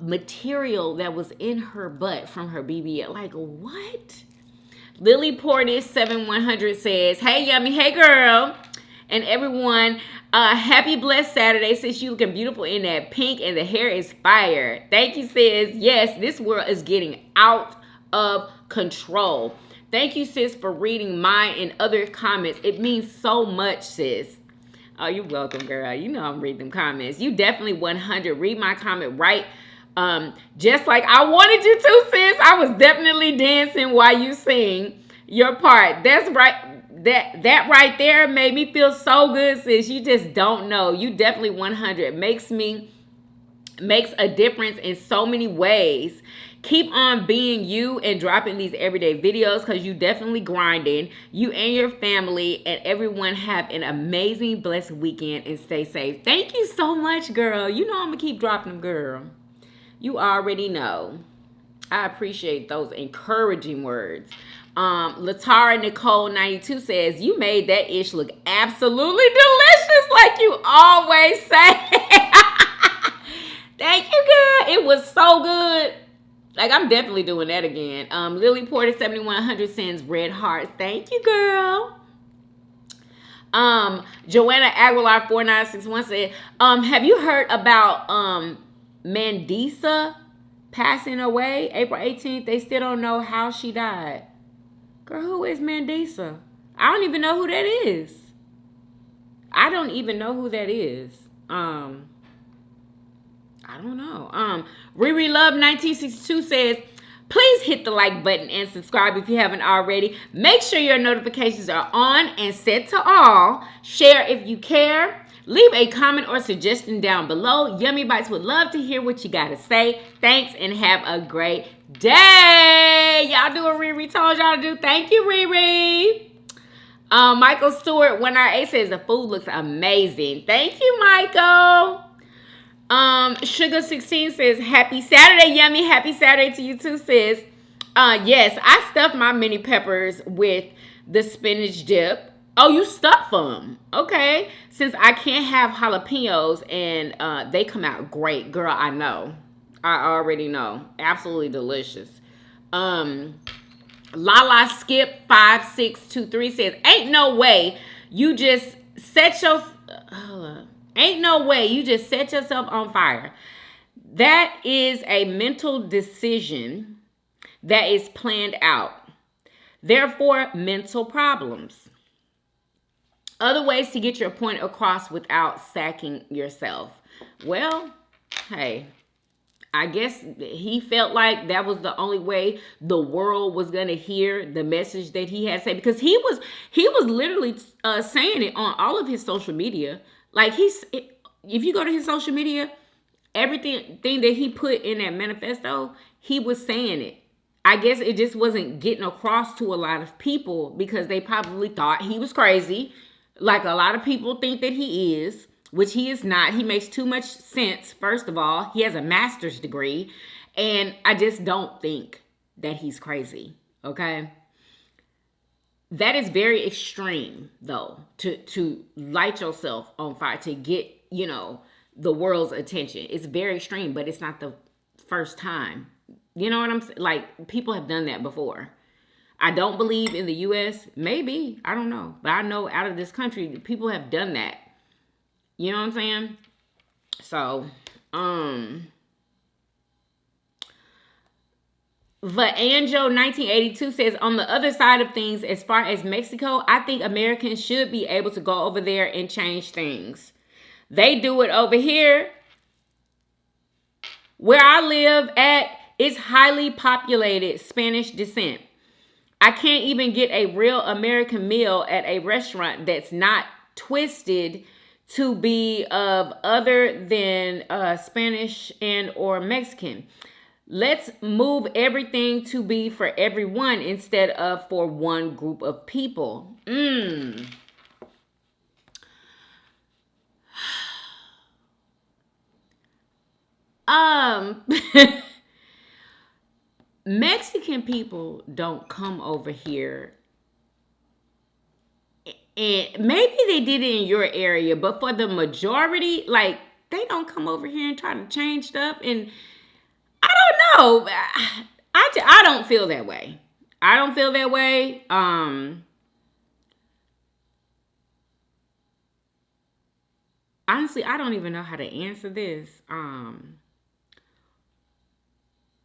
material that was in her butt from her BBL. Like, what? Lily Portis 7100 says, hey, Yummy. Hey, girl. And everyone, happy blessed Saturday. Sis, you looking beautiful in that pink and the hair is fire. Thank you, sis. Yes, this world is getting out of control. Thank you, sis, for reading mine and other comments. It means so much, sis. Oh, you're welcome, girl. You know I'm reading them comments. You definitely 100. Read my comment right. Just like I wanted you to, sis. I was definitely dancing while you sing your part. That's right. That right there made me feel so good, sis. You just don't know. You definitely 100. Makes a difference in so many ways. Keep on being you and dropping these everyday videos, because you definitely grinding. You and your family and everyone have an amazing, blessed weekend and stay safe. Thank you so much, girl. You know I'm going to keep dropping them, girl. You already know. I appreciate those encouraging words. Latara Nicole 92 says, you made that ish look absolutely delicious like you always say. Thank you, girl. It was so good. Like, I'm definitely doing that again. Lily Porter 7100 sends red hearts. Thank you, girl. Joanna Aguilar 4961 said, have you heard about Mandisa passing away April 18th? They still don't know how she died. Girl, who is Mandisa? I don't even know who that is. I don't know. Riri Love 1962 says, please hit the like button and subscribe if you haven't already. Make sure your notifications are on and set to all. Share if you care. Leave a comment or suggestion down below. Yummy Bites would love to hear what you got to say. Thanks and have a great day. Y'all do what Riri told y'all to do. Thank you, Riri. Michael Stewart 198 says the food looks amazing. Thank you, Michael. Sugar 16 says, happy Saturday, Yummy. Happy Saturday to you too, sis. Yes, I stuffed my mini peppers with the spinach dip. Oh, you stuck for them. Okay. Since I can't have jalapenos and they come out great. Girl, I know. I already know. Absolutely delicious. Um, Lala Skip 5623 says, ain't no way you just set your ain't no way you just set yourself on fire. That is a mental decision that is planned out. Therefore, mental problems. Other ways to get your point across without sacking yourself. Well, hey, I guess he felt like that was the only way the world was gonna hear the message that he had to say, because he was literally saying it on all of his social media. Like if you go to his social media, everything that he put in that manifesto, he was saying it. I guess it just wasn't getting across to a lot of people because they probably thought he was crazy. Like a lot of people think that he is, which he is not. He makes too much sense, first of all. He has a master's degree. And I just don't think that he's crazy, okay? That is very extreme, though, to light yourself on fire, to get, the world's attention. It's very extreme, but it's not the first time. You know what I'm saying? Like, people have done that before. I don't believe in the U.S. Maybe. I don't know. But I know out of this country, people have done that. You know what I'm saying? So, Vanjo 1982 says, on the other side of things, as far as Mexico, I think Americans should be able to go over there and change things. They do it over here. Where I live at, it's highly populated Spanish descent. I can't even get a real American meal at a restaurant that's not twisted to be of other than Spanish and or Mexican. Let's move everything to be for everyone instead of for one group of people. Mexican people don't come over here. And maybe they did it in your area, but for the majority, like, they don't come over here and try to change stuff. And I don't know. I don't feel that way. I don't feel that way. Honestly, I don't even know how to answer this.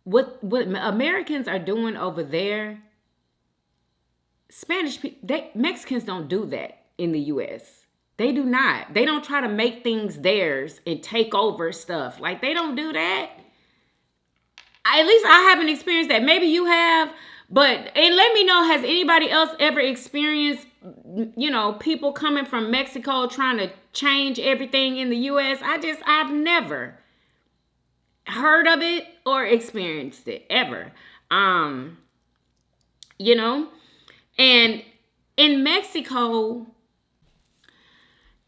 What Americans are doing over there, Mexicans don't do that in the U.S. They do not. They don't try to make things theirs and take over stuff. Like, they don't do that. At least I haven't experienced that. Maybe you have, and let me know, has anybody else ever experienced, people coming from Mexico trying to change everything in the U.S.? I've never heard of it or experienced it ever. And in Mexico,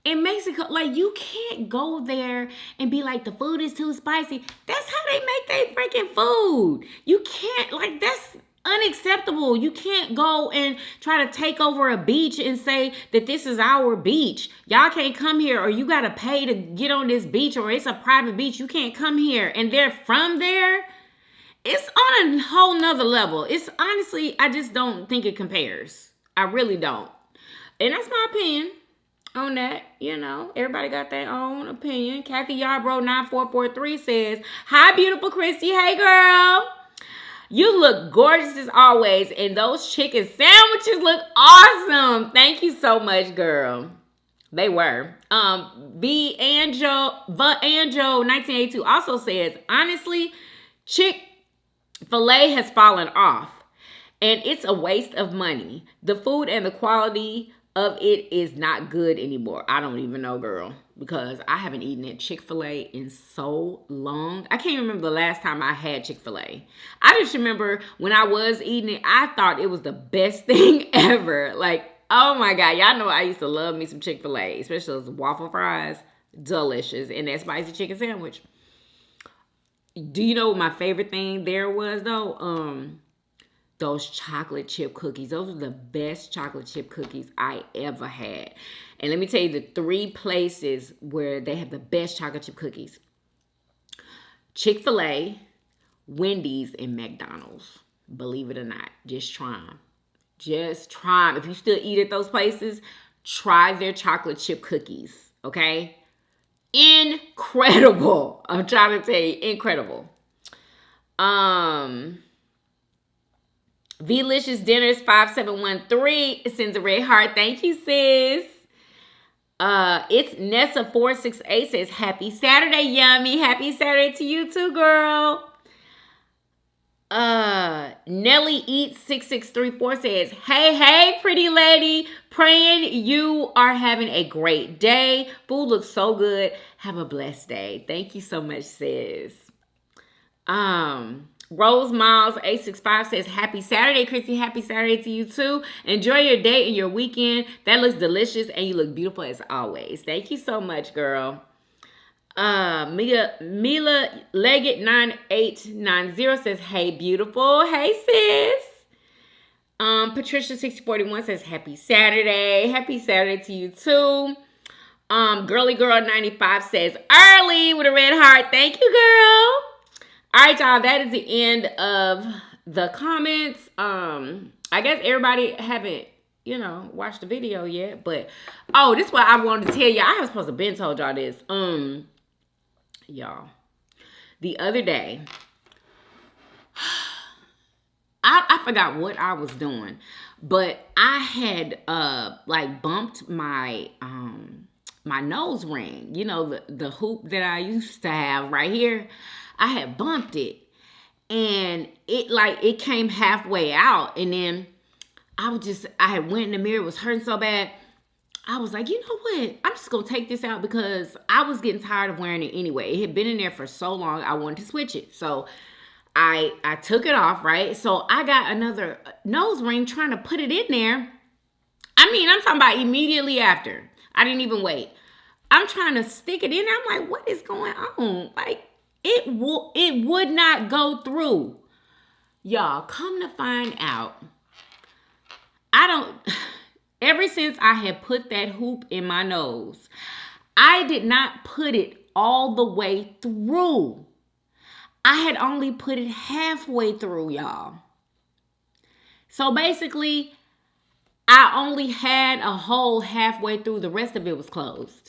like, you can't go there and be like, the food is too spicy. That's how they make their freaking food. You can't, like, that's unacceptable. You can't go and try to take over a beach and say that this is our beach. Y'all can't come here, or you got to pay to get on this beach, or it's a private beach. You can't come here. And they're from there. It's on a whole nother level. It's honestly, I just don't think it compares. I really don't. And that's my opinion on that. Everybody got their own opinion. Kathy Yarbrough 9443 says, hi, beautiful Christy. Hey, girl. You look gorgeous as always, and those chicken sandwiches look awesome. Thank you so much, girl. They were. Anjo 1982 also says, honestly, Chick-fil-A has fallen off, and it's a waste of money. The food and the quality of it is not good anymore. I don't even know, girl, because I haven't eaten at Chick-fil-A in so long. I can't remember the last time I had Chick-fil-A. I just remember when I was eating it, I thought it was the best thing ever. Like, oh my God. Y'all know I used to love me some Chick-fil-A, especially those waffle fries. Delicious. And that spicy chicken sandwich. Do you know what my favorite thing there was, though? those chocolate chip cookies. Those are the best chocolate chip cookies I ever had. And let me tell you the 3 places where they have the best chocolate chip cookies. Chick-fil-A, Wendy's, and McDonald's. Believe it or not, just try them. Just try them. If you still eat at those places, try their chocolate chip cookies, okay? Incredible. I'm trying to tell you, incredible. Velicious Dinners 5713 sends a red heart. Thank you, sis. It's Nessa 468 says, happy Saturday, Yummy. Happy Saturday to you too, girl. Nelly Eats 6634 says, hey, pretty lady. Praying you are having a great day. Food looks so good. Have a blessed day. Thank you so much, sis. Rose Miles 865 says, happy Saturday, Chrissy. Happy Saturday to you too. Enjoy your day and your weekend. That looks delicious and you look beautiful as always. Thank you so much, girl. Mila Leggett 9890 says, hey, beautiful. Hey, sis. Patricia 6041 says, happy Saturday. Happy Saturday to you too. Girly Girl 95 says, early with a red heart. Thank you, girl. All right, y'all, that is the end of the comments. I guess everybody haven't, watched the video yet, but, this is what I wanted to tell you. I was supposed to been told y'all this. Y'all, the other day, I forgot what I was doing, but I had, bumped my, my nose ring, the hoop that I used to have right here. I had bumped it and it came halfway out, and then I had went in the mirror, it was hurting so bad. I was like, you know what? I'm just going to take this out because I was getting tired of wearing it anyway. It had been in there for so long, I wanted to switch it. So I took it off, right? So I got another nose ring trying to put it in there. I'm talking about immediately after. I didn't even wait. I'm trying to stick it in. I'm like, what is going on? Like, it would not go through. Y'all, come to find out, ever since I had put that hoop in my nose, I did not put it all the way through. I had only put it halfway through, y'all. So basically, I only had a hole halfway through. The rest of it was closed.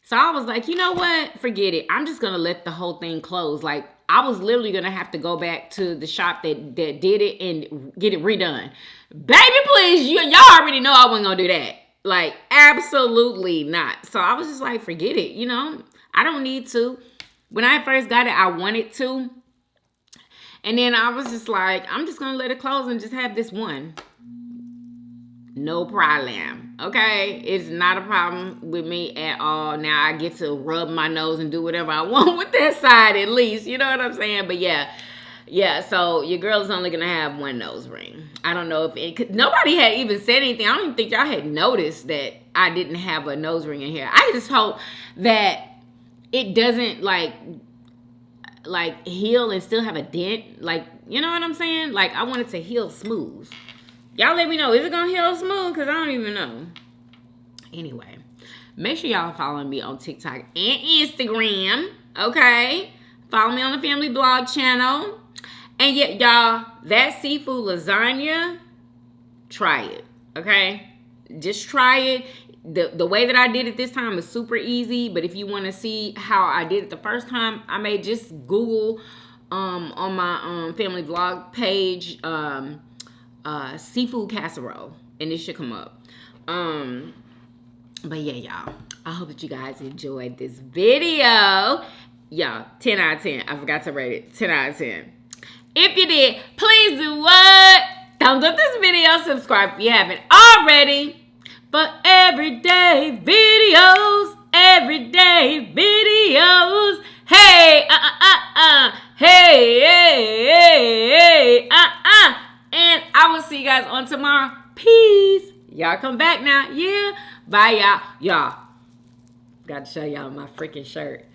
So I was like, you know what? Forget it. I'm just going to let the whole thing close. Like, I was literally going to have to go back to the shop that did it and get it redone. Baby, please. Y'all already know I wasn't going to do that. Like, absolutely not. So I was just like, forget it. I don't need to. When I first got it, I wanted to. And then I was just like, I'm just going to let it close and just have this one. No problem. Okay? It's not a problem with me at all. Now I get to rub my nose and do whatever I want with that side at least. You know what I'm saying? But yeah, so your girl is only going to have one nose ring. I don't know if nobody had even said anything. I don't even think y'all had noticed that I didn't have a nose ring in here. I just hope that it doesn't like heal and still have a dent. Like, you know what I'm saying? Like, I want it to heal smooth. Y'all let me know. Is it going to heal smooth? Because I don't even know. Anyway, make sure y'all follow me on TikTok and Instagram. Okay? Follow me on the Family Blog channel. And yet, y'all, that seafood lasagna, try it. Okay? Just try it. The way that I did it this time is super easy. But if you want to see how I did it the first time, I may just Google on my Family Vlog page seafood casserole, and it should come up. But yeah, y'all, I hope that you guys enjoyed this video. Y'all, 10 out of 10. I forgot to rate it. 10 out of 10. If you did, please do what? Thumbs up this video. Subscribe if you haven't already. For everyday videos. Everyday videos. Hey, hey, and I will see you guys on tomorrow. Peace. Y'all come back now. Yeah. Bye, y'all. Y'all. Got to show y'all my freaking shirt.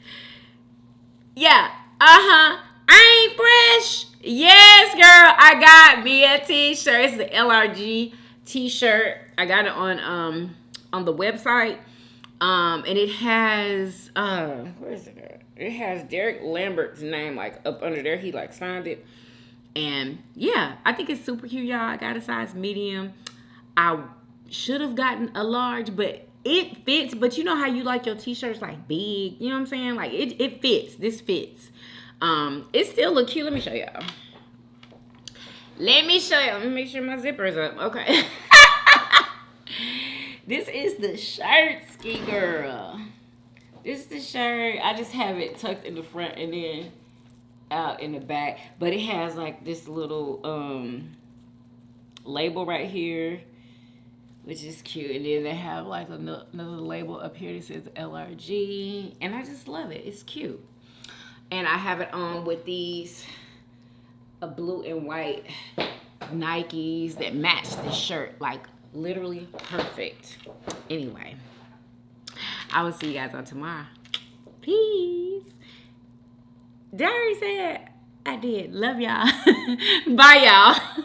Yeah. I ain't fresh. Yes, girl. I got me a t-shirt. It's the LRG t-shirt. I got it on the website. And it has where is it at? It has Derek Lambert's name like up under there. He like signed it. And yeah, I think it's super cute, y'all. I got a size medium. I should have gotten a large, but it fits. But you know how you like your t-shirts like big, you know what I'm saying? Like it fits. This fits. It still look cute. Let me show y'all. Let me show you. Let me make sure my zipper is up. Okay. This is the shirt, ski girl. This is the shirt. I just have it tucked in the front and then out in the back. But it has like this little label right here, which is cute. And then they have like another label up here that says LRG. And I just love it. It's cute. And I have it on with these blue and white Nikes that match this shirt. Like literally perfect. Anyway, I will see you guys on tomorrow. Peace. Did I already say that? I did. Love y'all. Bye, y'all.